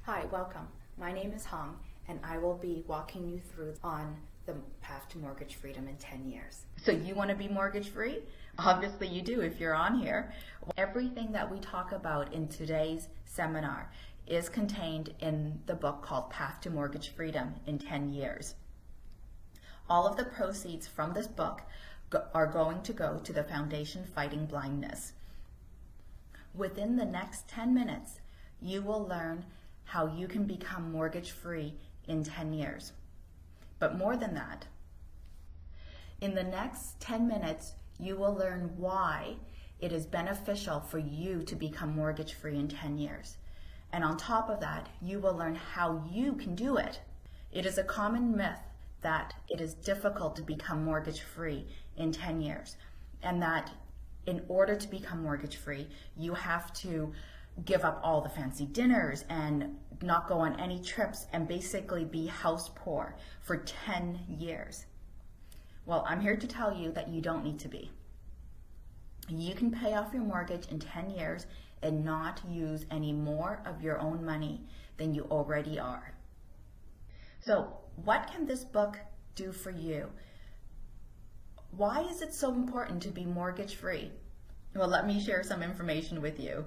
Hi, welcome. My name is Hong, and I will be walking you through on the path to mortgage freedom in 10 years. So you want to be mortgage free? Obviously you do if you're on here. Everything that we talk about in today's seminar is contained in the book called Path to Mortgage Freedom in 10 Years. All of the proceeds from this book are going to go to the Foundation Fighting Blindness. Within the next 10 minutes, you will learn how you can become mortgage free in 10 years. But more than that, in the next 10 minutes, you will learn why it is beneficial for you to become mortgage free in 10 years. And on top of that, you will learn how you can do it. It is a common myth that it is difficult to become mortgage free in 10 years, and that in order to become mortgage free, you have to give up all the fancy dinners and not go on any trips and basically be house poor for 10 years. Well, I'm here to tell you that you don't need to be. You can pay off your mortgage in 10 years and not use any more of your own money than you already are. So, what can this book do for you? Why is it so important to be mortgage free? Well, let me share some information with you.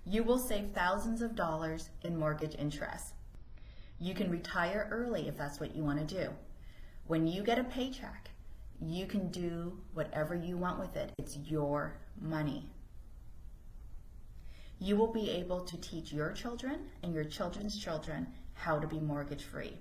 You will save thousands of dollars in mortgage interest. You can retire early if that's what you want to do. When you get a paycheck, you can do whatever you want with it. It's your money. You will be able to teach your children and your children's children how to be mortgage free.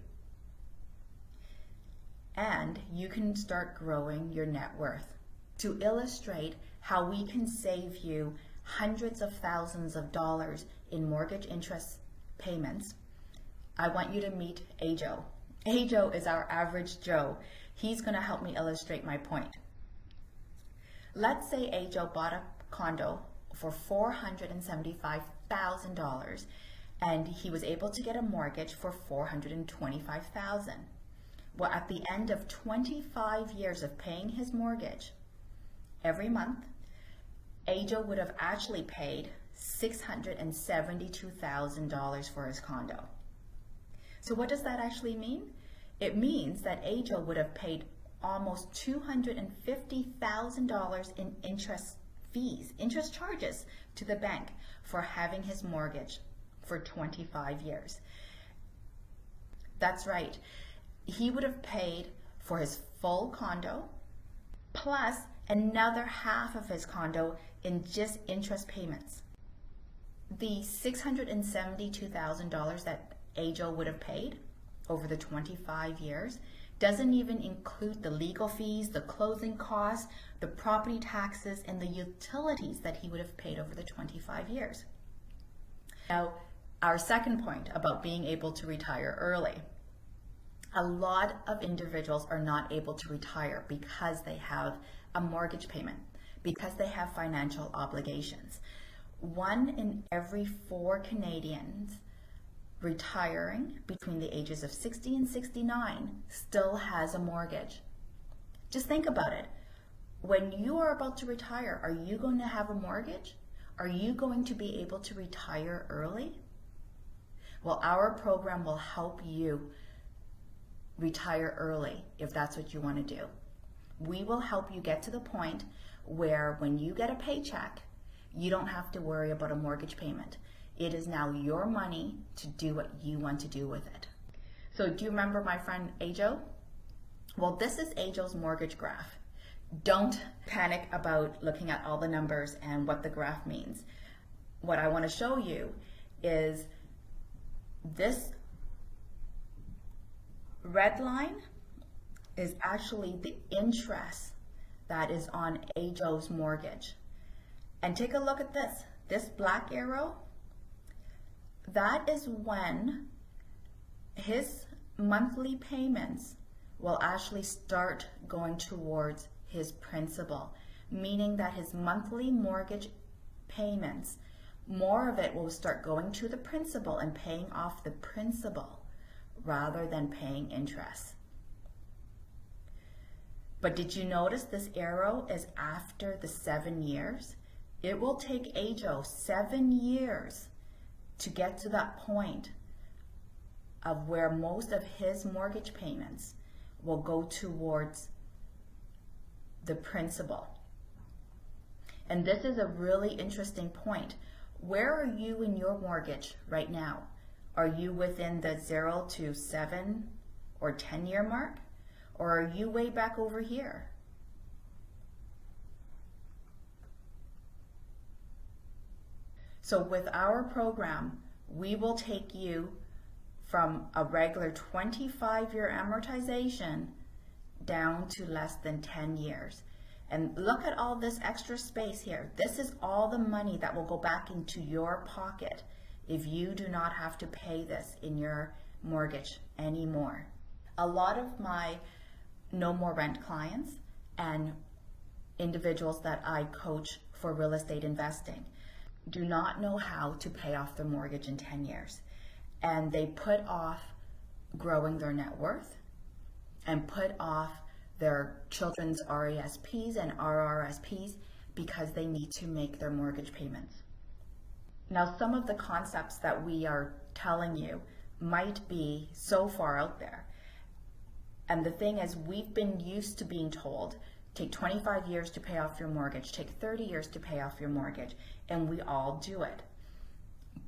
And you can start growing your net worth. To illustrate how we can save you hundreds of thousands of dollars in mortgage interest payments, I want you to meet Ajo. Ajo is our average Joe. He's going to help me illustrate my point. Let's say Ajo bought a condo for $475,000 and he was able to get a mortgage for $425,000. Well, at the end of 25 years of paying his mortgage, every month, Ajo would have actually paid $672,000 for his condo. So what does that actually mean? It means that Ajo would have paid almost $250,000 in interest fees, interest charges to the bank for having his mortgage for 25 years. That's right. He would have paid for his full condo plus another half of his condo in just interest payments. The $672,000 that Ajo would have paid over the 25 years doesn't even include the legal fees, the closing costs, the property taxes, and the utilities that he would have paid over the 25 years. Now, our second point about being able to retire early. A lot of individuals are not able to retire because they have a mortgage payment, because they have financial obligations. 1 in every 4 Canadians retiring between the ages of 60 and 69 still has a mortgage. Just think about it. When you are about to retire, are you going to have a mortgage? Are you going to be able to retire early? Well, our program will help you retire early if that's what you want to do. We will help you get to the point where when you get a paycheck, you don't have to worry about a mortgage payment. It is now your money to do what you want to do with it. So do you remember my friend Ajo? Well, this is Ajo's mortgage graph. Don't panic about looking at all the numbers and what the graph means. What I want to show you is this red line is actually the interest that is on Ajo's mortgage. And take a look at this. This black arrow, that is when his monthly payments will actually start going towards his principal, meaning that his monthly mortgage payments, more of it will start going to the principal and paying off the principal rather than paying interest. But did you notice this arrow is after the 7 years? It will take Ajo 7 years to get to that point of where most of his mortgage payments will go towards the principal. And this is a really interesting point. Where are you in your mortgage right now? Are you within the 0 to 7 or 10-year mark? Or are you way back over here? So with our program, we will take you from a regular 25-year amortization down to less than 10 years. And look at all this extra space here. This is all the money that will go back into your pocket if you do not have to pay this in your mortgage anymore. A lot of my no more rent clients and individuals that I coach for real estate investing do not know how to pay off their mortgage in 10 years. And they put off growing their net worth and put off their children's RESPs and RRSPs because they need to make their mortgage payments. Now, some of the concepts that we are telling you might be so far out there. And the thing is, we've been used to being told, take 25 years to pay off your mortgage, take 30 years to pay off your mortgage, and we all do it.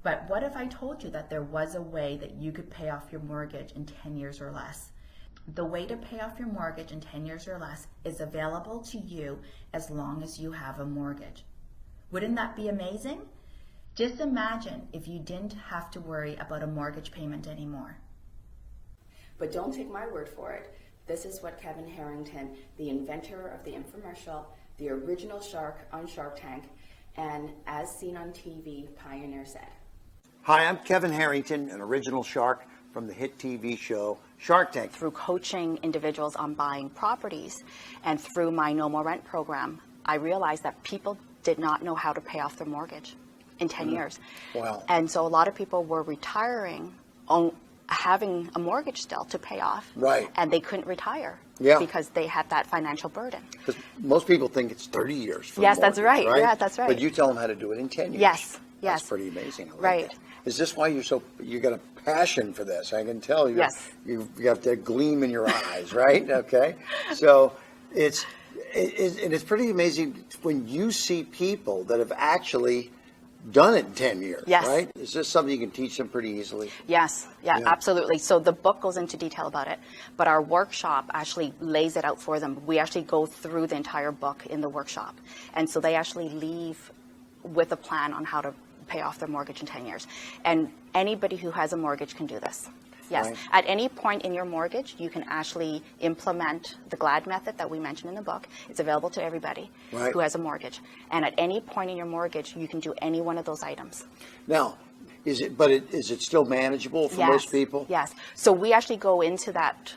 But what if I told you that there was a way that you could pay off your mortgage in 10 years or less? The way to pay off your mortgage in 10 years or less is available to you as long as you have a mortgage. Wouldn't that be amazing? Just imagine if you didn't have to worry about a mortgage payment anymore. But don't take my word for it. This is what Kevin Harrington, the inventor of the infomercial, the original shark on Shark Tank, and as seen on TV, pioneer said. Hi, I'm Kevin Harrington, an original shark from the hit TV show Shark Tank. Through coaching individuals on buying properties and through my No More Rent program, I realized that people did not know how to pay off their mortgage in 10 years. Wow. And so a lot of people were retiring on having a mortgage still to pay off. Right. And they couldn't retire Yeah. because they had that financial burden. Because most people think it's 30 years for Yes, a that's mortgage, right. Yeah, that's right. But you tell them how to do it in 10 years. Yes, That's yes. pretty amazing. I like Right. that. Is this why you got a passion for this? I can tell you. Yes. You've got that gleam in your eyes, right? Okay. So it's pretty amazing when you see people that have actually done it in 10 years, Yes. right? Is this something you can teach them pretty easily? Yes, yeah, Yeah. absolutely. So the book goes into detail about it, but our workshop actually lays it out for them. We actually go through the entire book in the workshop. And so they actually leave with a plan on how to pay off their mortgage in 10 years. And anybody who has a mortgage can do this. Yes. Right. At any point in your mortgage, you can actually implement the GLAD method that we mentioned in the book. It's available to everybody Right. who has a mortgage. And at any point in your mortgage, you can do any one of those items. Now, is it still manageable for Yes. most people? Yes. So we actually go into that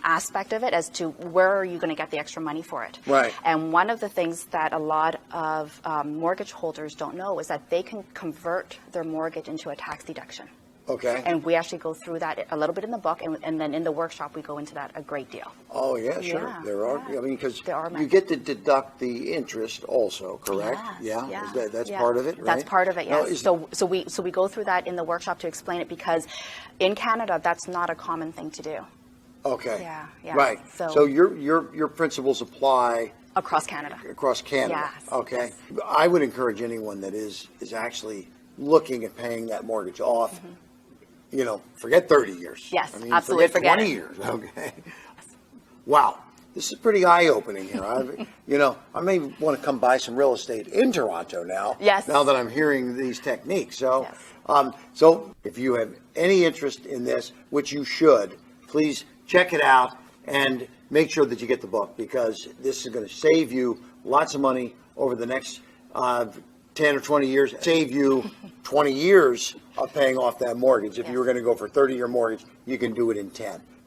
aspect of it as to where are you going to get the extra money for it. Right. And one of the things that a lot of mortgage holders don't know is that they can convert their mortgage into a tax deduction. Okay. And we actually go through that a little bit in the book, and then in the workshop we go into that a great deal. Oh, yeah, sure. Yeah, There are, yeah. I mean, because There are you methods. get to deduct the interest also, correct? Yes, Yeah? yeah, That's yeah. part of it, right? That's part of it, Now, yes. So we go through that in the workshop to explain it because in Canada that's not a common thing to do Okay. Yeah, yeah. Right. So- So your principles apply across Canada. across Canada. Yes, Okay. I would encourage anyone that is actually looking at paying that mortgage off, forget 30 years. Yes, I mean, absolutely, forget forget 20 it. years. Okay. Wow. This is pretty eye-opening here. I may want to come buy some real estate in Toronto now. Yes. Now that I'm hearing these techniques. So, Yes. so if you have any interest in this, which you should, please check it out and make sure that you get the book because this is going to save you lots of money over the next 10 or 20 years. Save you 20 years of paying off that mortgage. If you were going to go for a 30-year mortgage, you can do it in 10.